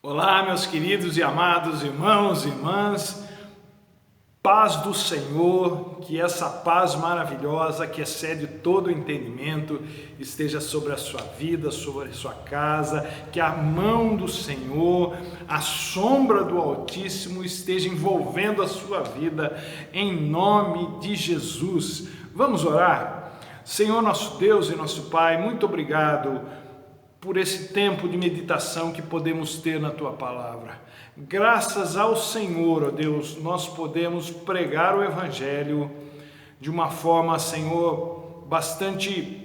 Olá, meus queridos e amados irmãos e irmãs, paz do Senhor, que essa paz maravilhosa que excede todo o entendimento esteja sobre a sua vida, sobre a sua casa, que a mão do Senhor, a sombra do Altíssimo esteja envolvendo a sua vida, em nome de Jesus. Vamos orar? Senhor nosso Deus e nosso Pai, muito obrigado por esse tempo de meditação que podemos ter na Tua Palavra. Graças ao Senhor, ó Deus, nós podemos pregar o Evangelho de uma forma, Senhor, bastante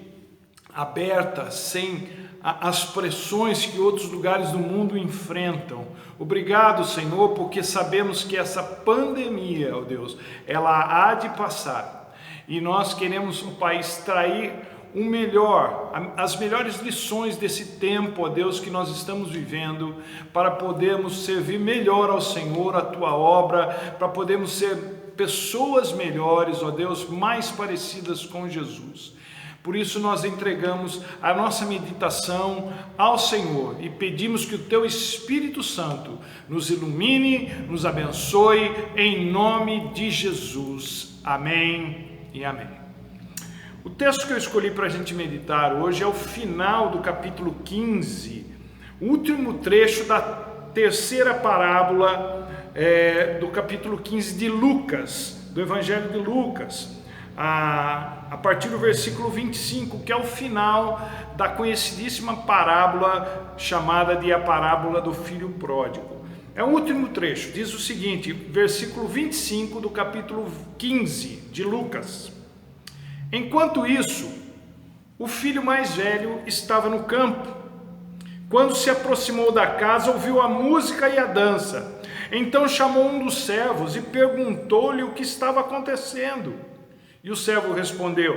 aberta, sem as pressões que outros lugares do mundo enfrentam. Obrigado, Senhor, porque sabemos que essa pandemia, ó Deus, ela há de passar. E nós queremos, ó Pai, extrair o melhor, as melhores lições desse tempo, ó Deus, que nós estamos vivendo, para podermos servir melhor ao Senhor, a Tua obra, para podermos ser pessoas melhores, ó Deus, mais parecidas com Jesus. Por isso nós entregamos a nossa meditação ao Senhor e pedimos que o Teu Espírito Santo nos ilumine, nos abençoe, em nome de Jesus. Amém e amém. O texto que eu escolhi para a gente meditar hoje é o final do capítulo 15, o último trecho da terceira parábola do capítulo 15 de Lucas, do Evangelho de Lucas, a partir do versículo 25, que é o final da conhecidíssima parábola chamada de a parábola do filho pródigo. É o último trecho, diz o seguinte, versículo 25 do capítulo 15 de Lucas. Enquanto isso, o filho mais velho estava no campo. Quando se aproximou da casa, ouviu a música e a dança. Então chamou um dos servos e perguntou-lhe o que estava acontecendo. E o servo respondeu: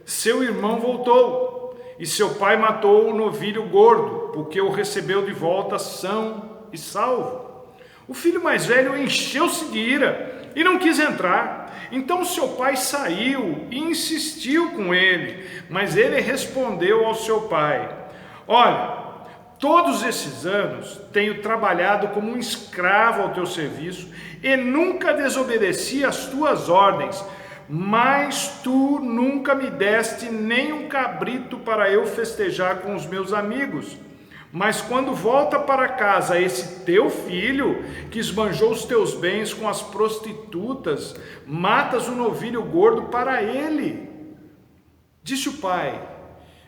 seu irmão voltou, e seu pai matou o novilho gordo, porque o recebeu de volta são e salvo. O filho mais velho encheu-se de ira e não quis entrar. Então seu pai saiu e insistiu com ele, mas ele respondeu ao seu pai: olha, todos esses anos tenho trabalhado como um escravo ao teu serviço e nunca desobedeci às tuas ordens, mas tu nunca me deste nem um cabrito para eu festejar com os meus amigos. Mas quando volta para casa esse teu filho, que esbanjou os teus bens com as prostitutas, matas o novilho gordo para ele. Disse o pai: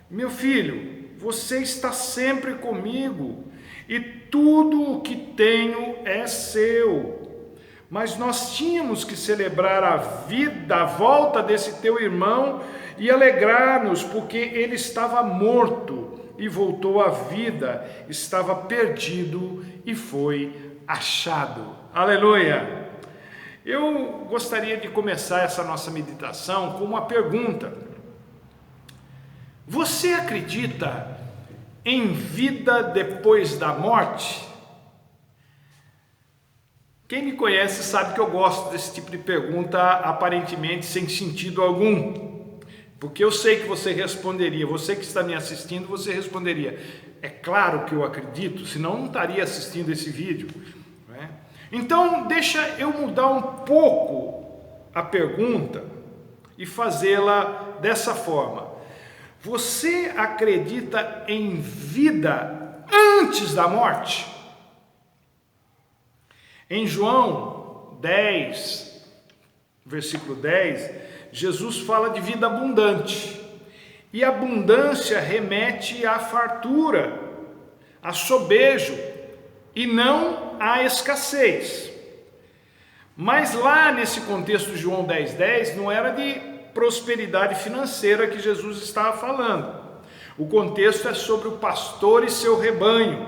meu filho, você está sempre comigo, e tudo o que tenho é seu. Mas nós tínhamos que celebrar a volta desse teu irmão e alegrar-nos, porque ele estava morto e voltou à vida, estava perdido e foi achado. Aleluia! Eu gostaria de começar essa nossa meditação com uma pergunta. Você acredita em vida depois da morte? Quem me conhece sabe que eu gosto desse tipo de pergunta aparentemente sem sentido algum. Porque eu sei que você responderia, você que está me assistindo, você responderia: é claro que eu acredito, senão não estaria assistindo esse vídeo. Não é? Então, deixa eu mudar um pouco a pergunta e fazê-la dessa forma. Você acredita em vida antes da morte? Em João 10, versículo 10, Jesus fala de vida abundante, e abundância remete à fartura, a sobejo, e não à escassez. Mas lá nesse contexto de João 10,10, não era de prosperidade financeira que Jesus estava falando. O contexto é sobre o pastor e seu rebanho,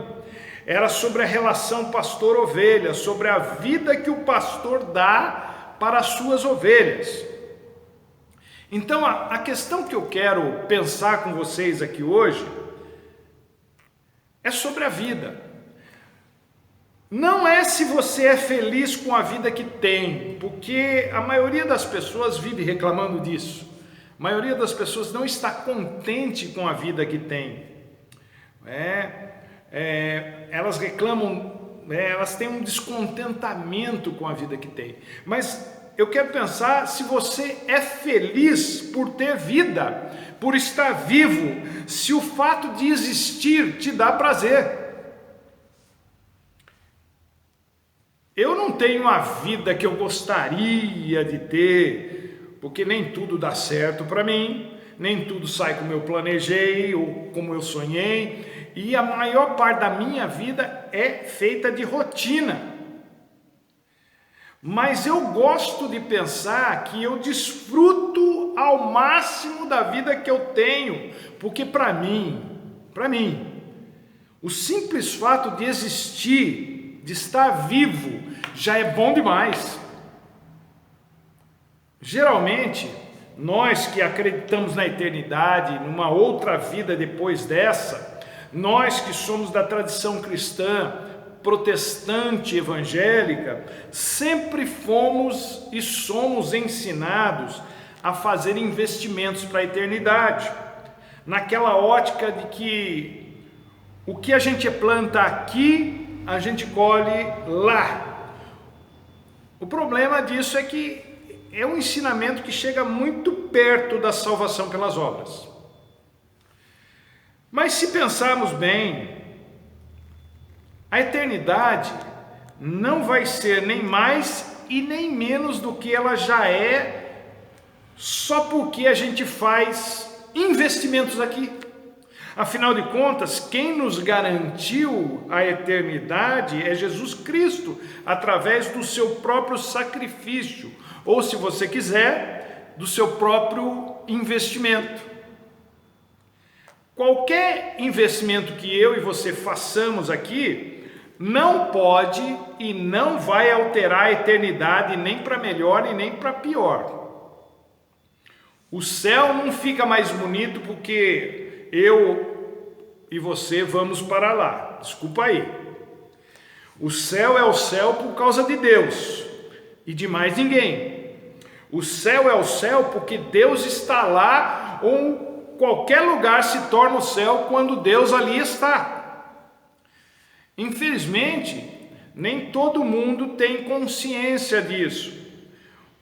era sobre a relação pastor-ovelha, sobre a vida que o pastor dá para as suas ovelhas. Então, a questão que eu quero pensar com vocês aqui hoje é sobre a vida. Não é se você é feliz com a vida que tem, porque a maioria das pessoas vive reclamando disso. A maioria das pessoas não está contente com a vida que tem. Elas reclamam né, elas têm um descontentamento com a vida que tem. Mas eu quero pensar se você é feliz por ter vida, por estar vivo, se o fato de existir te dá prazer. Eu não tenho a vida que eu gostaria de ter, porque nem tudo dá certo para mim, nem tudo sai como eu planejei ou como eu sonhei, e a maior parte da minha vida é feita de rotina. Mas eu gosto de pensar que eu desfruto ao máximo da vida que eu tenho, porque para mim, o simples fato de existir, de estar vivo, já é bom demais. Geralmente, nós que acreditamos na eternidade, numa outra vida depois dessa, nós que somos da tradição cristã, protestante evangélica, sempre fomos e somos ensinados a fazer investimentos para a eternidade, naquela ótica de que o que a gente planta aqui, a gente colhe lá. O problema disso é que é um ensinamento que chega muito perto da salvação pelas obras. Mas se pensarmos bem, a eternidade não vai ser nem mais e nem menos do que ela já é, só porque a gente faz investimentos aqui. Afinal de contas, quem nos garantiu a eternidade é Jesus Cristo, através do seu próprio sacrifício, ou, se você quiser, do seu próprio investimento. Qualquer investimento que eu e você façamos aqui não pode e não vai alterar a eternidade nem para melhor e nem para pior. O céu não fica mais bonito porque eu e você vamos para lá. Desculpa aí. O céu é o céu por causa de Deus e de mais ninguém. O céu é o céu porque Deus está lá, ou qualquer lugar se torna o céu quando Deus ali está. Infelizmente, nem todo mundo tem consciência disso.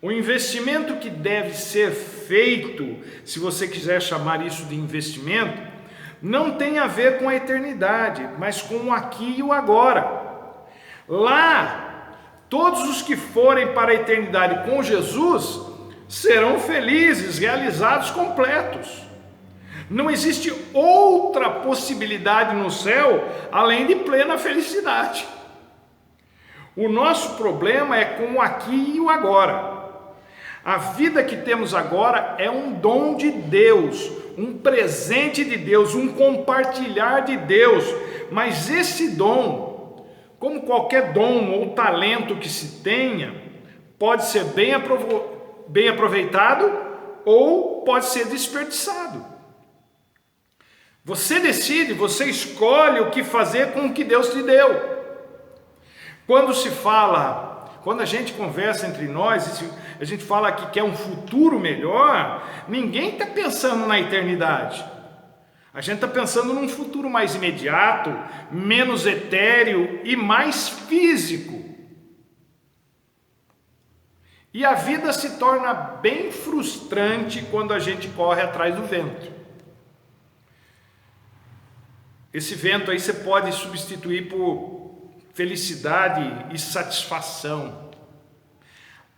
O investimento que deve ser feito, se você quiser chamar isso de investimento, não tem a ver com a eternidade, mas com o aqui e o agora. Lá, todos os que forem para a eternidade com Jesus serão felizes, realizados, completos. Não existe outra possibilidade no céu além de plena felicidade. O nosso problema é com o aqui e o agora. A vida que temos agora é um dom de Deus, um presente de Deus, um compartilhar de Deus. Mas esse dom, como qualquer dom ou talento que se tenha, pode ser bem aproveitado ou pode ser desperdiçado. Você decide, você escolhe o que fazer com o que Deus te deu. Quando a gente conversa entre nós, a gente fala que quer um futuro melhor, ninguém está pensando na eternidade. A gente está pensando num futuro mais imediato, menos etéreo e mais físico. E a vida se torna bem frustrante quando a gente corre atrás do vento. Esse vento aí você pode substituir por felicidade e satisfação.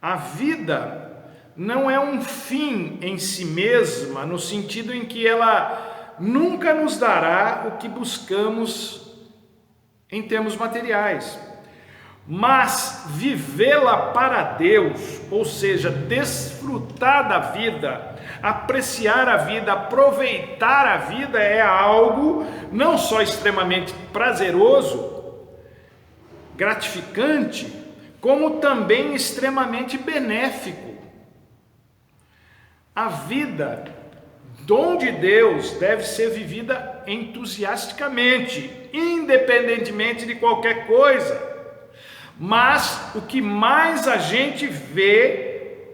A vida não é um fim em si mesma, no sentido em que ela nunca nos dará o que buscamos em termos materiais. Mas vivê-la para Deus, ou seja, desfrutar da vida, apreciar a vida, aproveitar a vida é algo não só extremamente prazeroso, gratificante, como também extremamente benéfico. A vida, dom de Deus, deve ser vivida entusiasticamente, independentemente de qualquer coisa. Mas o que mais a gente vê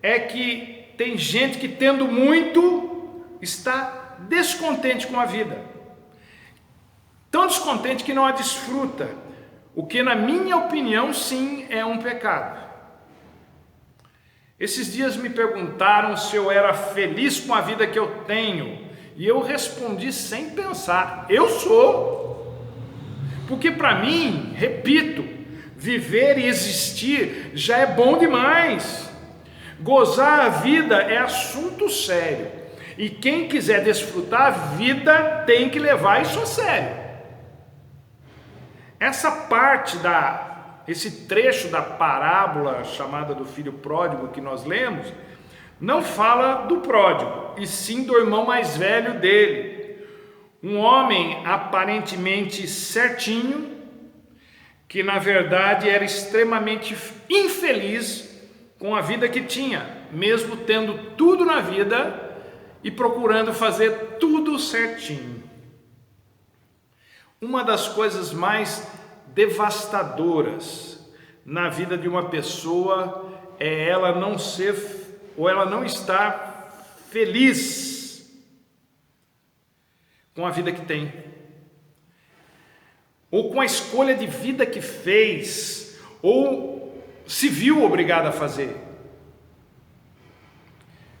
é que tem gente que, tendo muito, está descontente com a vida. Tão descontente que não a desfruta. o que na minha opinião sim é um pecado. Esses dias me perguntaram se eu era feliz com a vida que eu tenho, e eu respondi sem pensar: eu sou. Porque para mim, repito, viver e existir já é bom demais. Gozar a vida é assunto sério, e quem quiser desfrutar a vida tem que levar isso a sério. Esse trecho da parábola chamada do filho pródigo que nós lemos, não fala do pródigo, e sim do irmão mais velho dele. Um homem aparentemente certinho, que na verdade era extremamente infeliz com a vida que tinha, mesmo tendo tudo na vida e procurando fazer tudo certinho. Uma das coisas mais devastadoras na vida de uma pessoa é ela não ser ou ela não estar feliz com a vida que tem, ou com a escolha de vida que fez, ou se viu obrigado a fazer.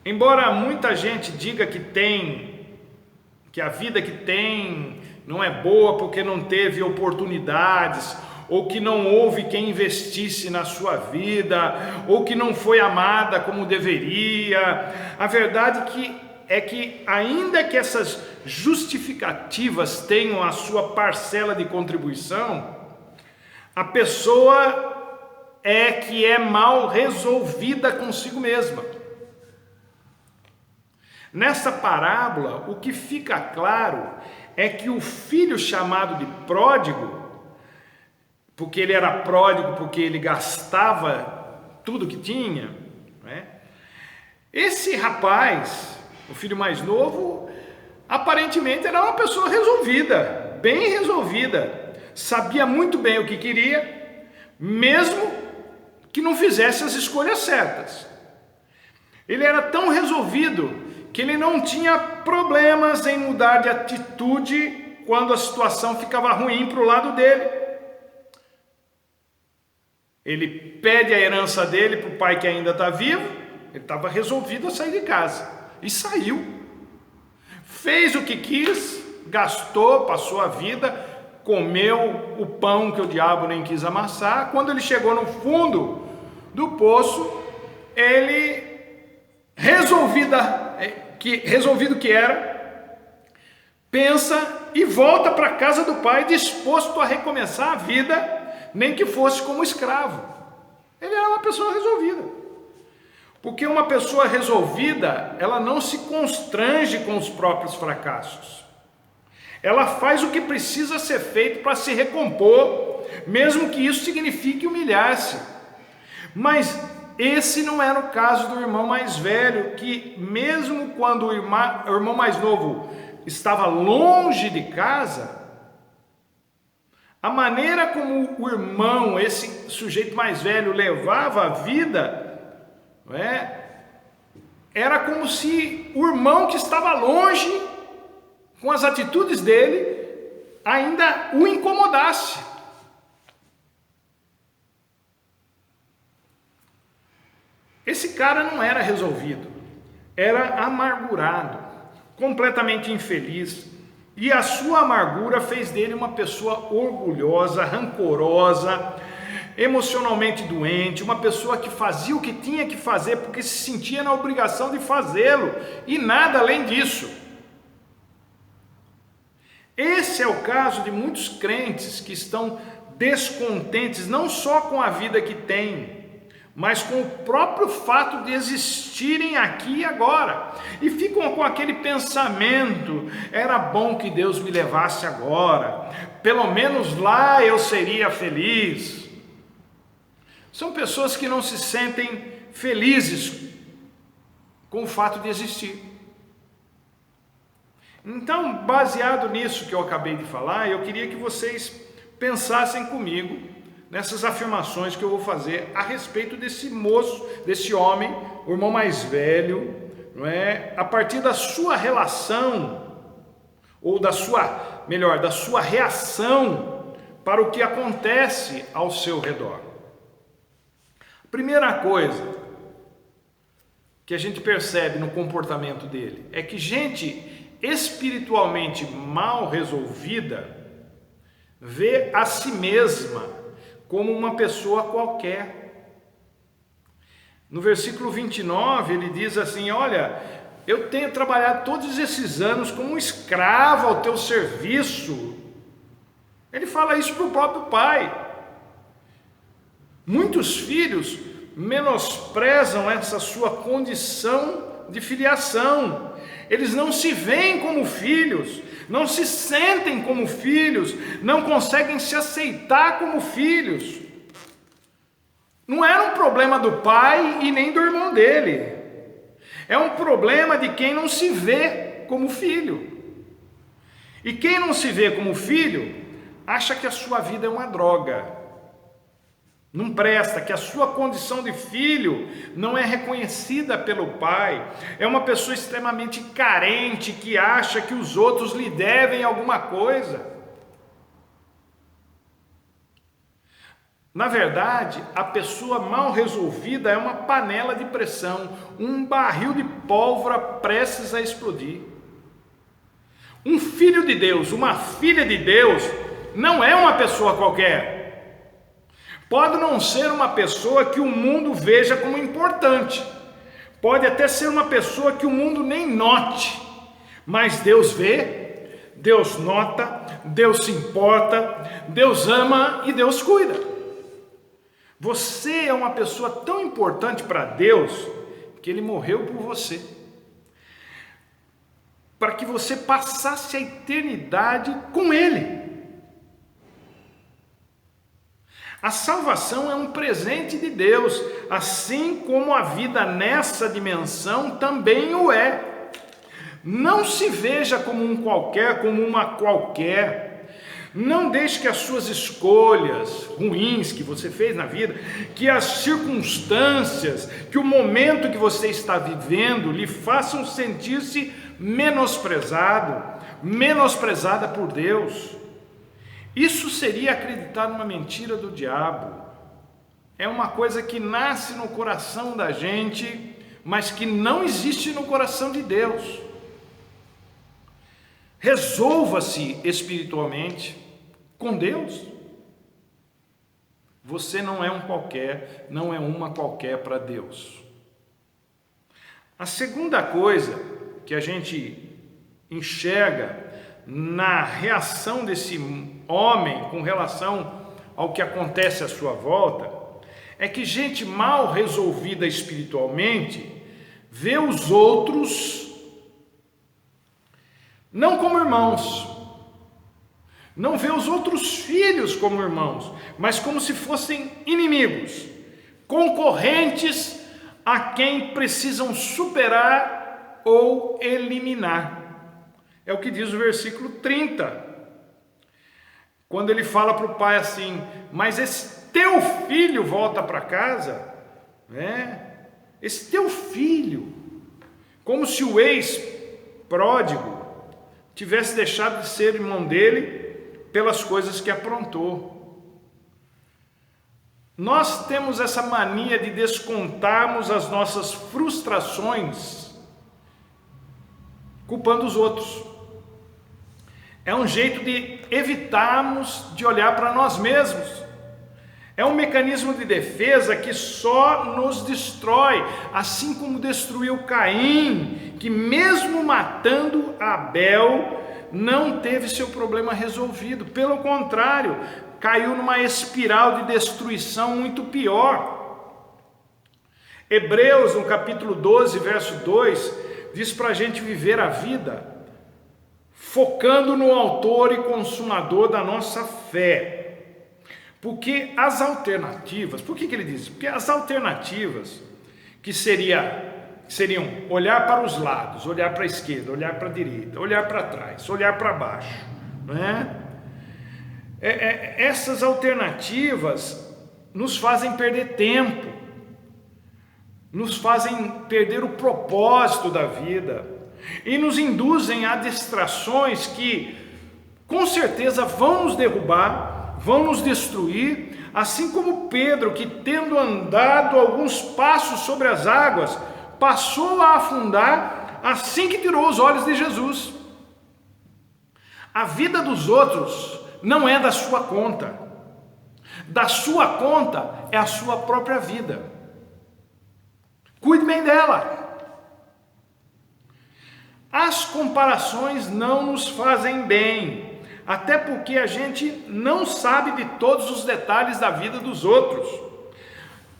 Embora muita gente diga que a vida que tem não é boa porque não teve oportunidades, ou que não houve quem investisse na sua vida, ou que não foi amada como deveria, a verdade é que ainda que essas justificativas tenham a sua parcela de contribuição, a pessoa é mal resolvida consigo mesma. Nessa parábola, o que fica claro é que o filho chamado de pródigo, porque ele era pródigo, porque ele gastava tudo que tinha, né? Esse rapaz, o filho mais novo, aparentemente era uma pessoa resolvida, bem resolvida, sabia muito bem o que queria, mesmo que não fizesse as escolhas certas. Ele era tão resolvido que ele não tinha problemas em mudar de atitude quando a situação ficava ruim para o lado dele. Ele pede a herança dele para o pai que ainda está vivo, ele estava resolvido a sair de casa, e saiu. Fez o que quis, gastou, passou a vida, comeu o pão que o diabo nem quis amassar. Quando ele chegou no fundo do poço, ele, resolvido que era, pensa e volta para a casa do pai, disposto a recomeçar a vida, nem que fosse como escravo. Ele era uma pessoa resolvida, porque uma pessoa resolvida, ela não se constrange com os próprios fracassos, ela faz o que precisa ser feito para se recompor, mesmo que isso signifique humilhar-se. Mas esse não era o caso do irmão mais velho, que mesmo quando o irmão mais novo estava longe de casa, a maneira como o irmão, esse sujeito mais velho, levava a vida, era como se o irmão que estava longe, com as atitudes dele, ainda o incomodasse. Esse cara não era resolvido, era amargurado, completamente infeliz, e a sua amargura fez dele uma pessoa orgulhosa, rancorosa, emocionalmente doente, uma pessoa que fazia o que tinha que fazer porque se sentia na obrigação de fazê-lo, e nada além disso. Esse é o caso de muitos crentes que estão descontentes não só com a vida que têm, mas com o próprio fato de existirem aqui e agora, e ficam com aquele pensamento: era bom que Deus me levasse agora, pelo menos lá eu seria feliz. São pessoas que não se sentem felizes com o fato de existir. Então, baseado nisso que eu acabei de falar, eu queria que vocês pensassem comigo nessas afirmações que eu vou fazer a respeito desse moço, desse homem, o irmão mais velho, não é? A partir da sua relação, ou da sua reação para o que acontece ao seu redor. Primeira coisa que a gente percebe no comportamento dele é que gente espiritualmente mal resolvida vê a si mesma como uma pessoa qualquer. No versículo 29 ele diz assim: olha, eu tenho trabalhado todos esses anos como um escravo ao teu serviço. Ele fala isso para o próprio pai. Muitos filhos menosprezam essa sua condição de filiação. Eles não se veem como filhos, não se sentem como filhos, não conseguem se aceitar como filhos. Não era um problema do pai e nem do irmão dele. É um problema de quem não se vê como filho. E quem não se vê como filho, acha que a sua vida é uma droga. Não presta, que a sua condição de filho não é reconhecida pelo pai. É uma pessoa extremamente carente que acha que os outros lhe devem alguma coisa. Na verdade, a pessoa mal resolvida é uma panela de pressão, um barril de pólvora prestes a explodir. Um filho de Deus, uma filha de Deus, não é uma pessoa qualquer. Pode não ser uma pessoa que o mundo veja como importante. Pode até ser uma pessoa que o mundo nem note. Mas Deus vê, Deus nota, Deus se importa, Deus ama e Deus cuida. Você é uma pessoa tão importante para Deus que Ele morreu por você. Para que você passasse a eternidade com Ele. A salvação é um presente de Deus, assim como a vida nessa dimensão também o é. Não se veja como um qualquer, como uma qualquer. Não deixe que as suas escolhas ruins que você fez na vida, que as circunstâncias, que o momento que você está vivendo lhe façam sentir-se menosprezado, menosprezada por Deus. Isso seria acreditar numa mentira do diabo. É uma coisa que nasce no coração da gente, mas que não existe no coração de Deus. Resolva-se espiritualmente com Deus. Você não é um qualquer, não é uma qualquer para Deus. A segunda coisa que a gente enxerga na reação desse homem com relação ao que acontece à sua volta, é que gente mal resolvida espiritualmente vê os outros não como irmãos, não vê os outros filhos como irmãos, mas como se fossem inimigos, concorrentes a quem precisam superar ou eliminar. É o que diz o versículo 30, quando ele fala para o pai assim: mas esse teu filho volta para casa, né? Esse teu filho, como se o ex-pródigo tivesse deixado de ser irmão dele pelas coisas que aprontou. Nós temos essa mania de descontarmos as nossas frustrações culpando os outros. É um jeito de evitarmos de olhar para nós mesmos. É um mecanismo de defesa que só nos destrói, assim como destruiu Caim, que mesmo matando Abel, não teve seu problema resolvido. Pelo contrário, caiu numa espiral de destruição muito pior. Hebreus, no capítulo 12, verso 2, diz para a gente viver a vida focando no autor e consumador da nossa fé. Porque as alternativas, por que ele diz? Porque as alternativas que seriam olhar para os lados, olhar para a esquerda, olhar para a direita, olhar para trás, olhar para baixo, né? Essas alternativas nos fazem perder tempo, nos fazem perder o propósito da vida e nos induzem a distrações que com certeza vão nos derrubar, vão nos destruir, assim como Pedro, que tendo andado alguns passos sobre as águas, passou a afundar assim que tirou os olhos de Jesus. A vida dos outros não é da sua conta. Da sua conta é a sua própria vida. Cuide bem dela. As comparações não nos fazem bem, até porque a gente não sabe de todos os detalhes da vida dos outros.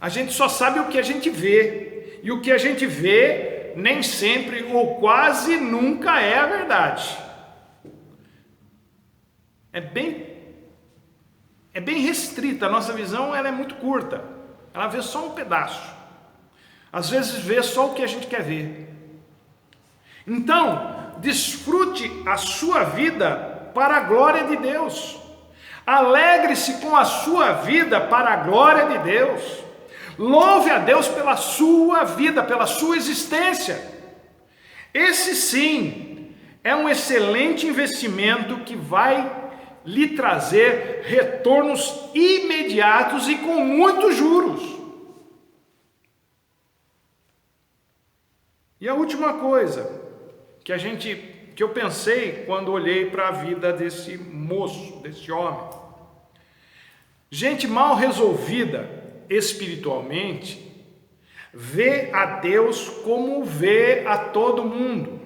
A gente só sabe o que a gente vê, e o que a gente vê nem sempre ou quase nunca é a verdade. É bem restrita, a nossa visão ela é muito curta, ela vê só um pedaço, às vezes vê só o que a gente quer ver. Então, desfrute a sua vida para a glória de Deus, alegre-se com a sua vida para a glória de Deus, louve a Deus pela sua vida, pela sua existência. Esse sim é um excelente investimento que vai lhe trazer retornos imediatos e com muitos juros. E a última coisa que eu pensei quando olhei para a vida desse moço, desse homem. Gente mal resolvida espiritualmente vê a Deus como vê a todo mundo.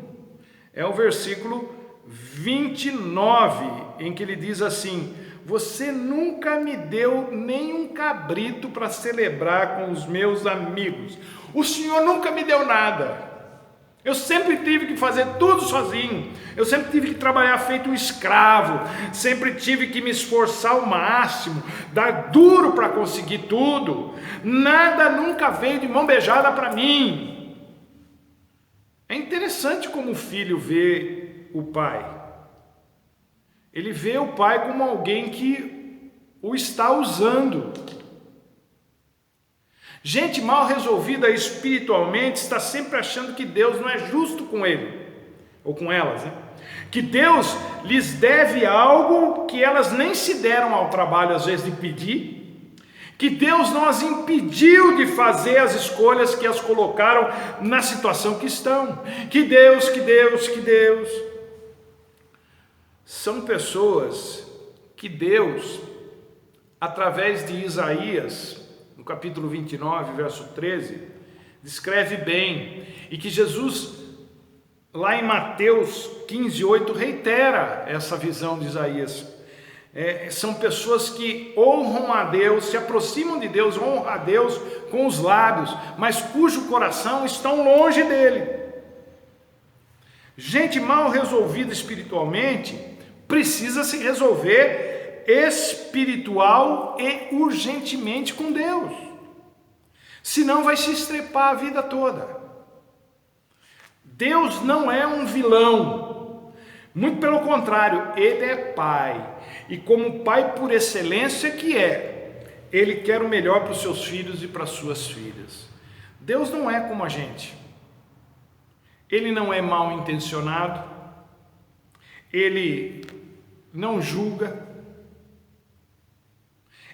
É o versículo 29, em que ele diz assim: você nunca me deu nem um cabrito para celebrar com os meus amigos. O Senhor nunca me deu nada. Eu sempre tive que fazer tudo sozinho. Eu sempre tive que trabalhar feito um escravo. Sempre tive que me esforçar ao máximo, dar duro para conseguir tudo. Nada nunca veio de mão beijada para mim. É interessante como o filho vê o pai. Ele vê o pai como alguém que o está usando. Gente mal resolvida espiritualmente está sempre achando que Deus não é justo com ele, ou com elas, né? Que Deus lhes deve algo que elas nem se deram ao trabalho às vezes de pedir, que Deus não as impediu de fazer as escolhas que as colocaram na situação que estão. Que Deus. São pessoas que Deus, através de Isaías, no capítulo 29, verso 13, descreve bem, e que Jesus, lá em Mateus 15, 8, reitera essa visão de Isaías. São pessoas que honram a Deus, se aproximam de Deus, honram a Deus com os lábios, mas cujo coração estão longe dele. Gente mal resolvida espiritualmente precisa se resolver espiritual e urgentemente com Deus, senão vai se estrepar a vida toda. Deus não é um vilão, muito pelo contrário, Ele é Pai, e como Pai por excelência que é, Ele quer o melhor para os seus filhos e para as suas filhas. Deus não é como a gente, Ele não é mal intencionado, Ele não julga,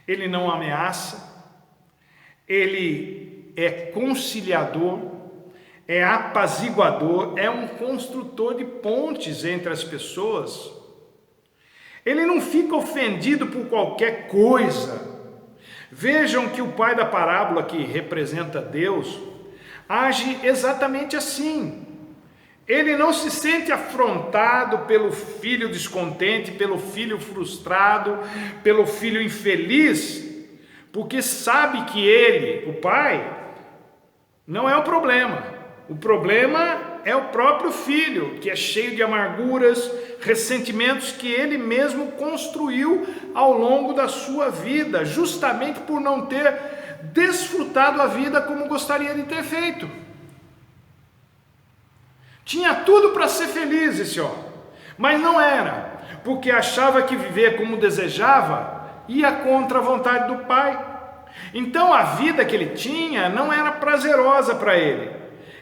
Ele não ameaça, Ele é conciliador, é apaziguador, é um construtor de pontes entre as pessoas. Ele não fica ofendido por qualquer coisa. Vejam que o pai da parábola, que representa Deus, age exatamente assim. Ele não se sente afrontado pelo filho descontente, pelo filho frustrado, pelo filho infeliz, porque sabe que ele, o pai, não é o problema. O problema é o próprio filho, que é cheio de amarguras, ressentimentos que ele mesmo construiu ao longo da sua vida, justamente por não ter desfrutado a vida como gostaria de ter feito. Tinha tudo para ser feliz esse homem, mas não era, porque achava que viver como desejava ia contra a vontade do pai. Então a vida que ele tinha não era prazerosa para ele,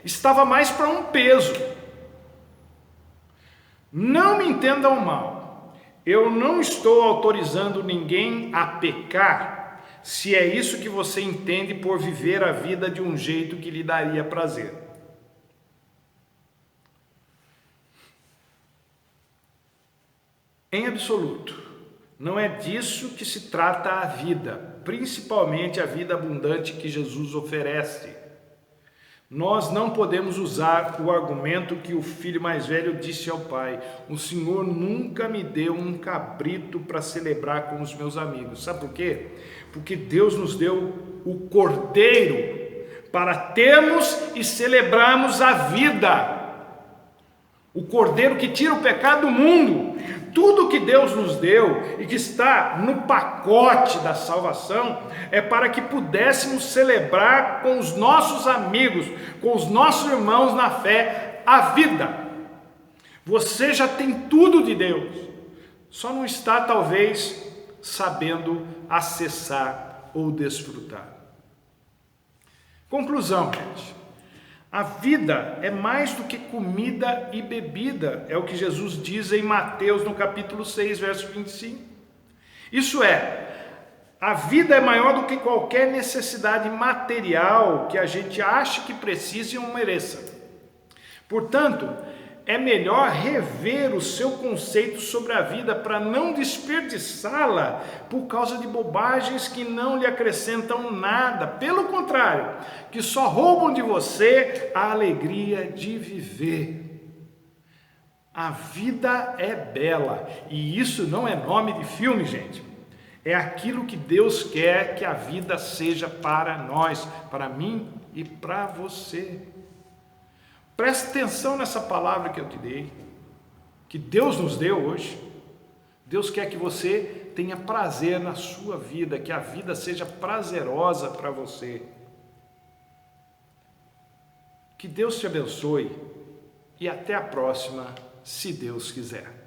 estava mais para um peso. Não me entendam mal, Eu não estou autorizando ninguém a pecar, se é isso que você entende por viver a vida de um jeito que lhe daria prazer. Em absoluto, não é disso que se trata a vida, principalmente a vida abundante que Jesus oferece. Nós não podemos usar o argumento que o filho mais velho disse ao pai: o Senhor nunca me deu um cabrito para celebrar com os meus amigos. Sabe por quê? Porque Deus nos deu o cordeiro para termos e celebrarmos a vida. O cordeiro que tira o pecado do mundo. Tudo que Deus nos deu e que está no pacote da salvação é para que pudéssemos celebrar com os nossos amigos, com os nossos irmãos na fé, a vida. Você já tem tudo de Deus, só não está talvez sabendo acessar ou desfrutar. Conclusão, gente. A vida é mais do que comida e bebida, é o que Jesus diz em Mateus no capítulo 6, verso 25. Isso é, a vida é maior do que qualquer necessidade material que a gente ache que precise ou mereça. Portanto, é melhor rever o seu conceito sobre a vida para não desperdiçá-la por causa de bobagens que não lhe acrescentam nada. Pelo contrário, que só roubam de você a alegria de viver. A vida é bela e isso não é nome de filme, gente. É aquilo que Deus quer que a vida seja para nós, para mim e para você. Preste atenção nessa palavra que eu te dei, que Deus nos deu hoje. Deus quer que você tenha prazer na sua vida, que a vida seja prazerosa para você. Que Deus te abençoe e até a próxima, se Deus quiser.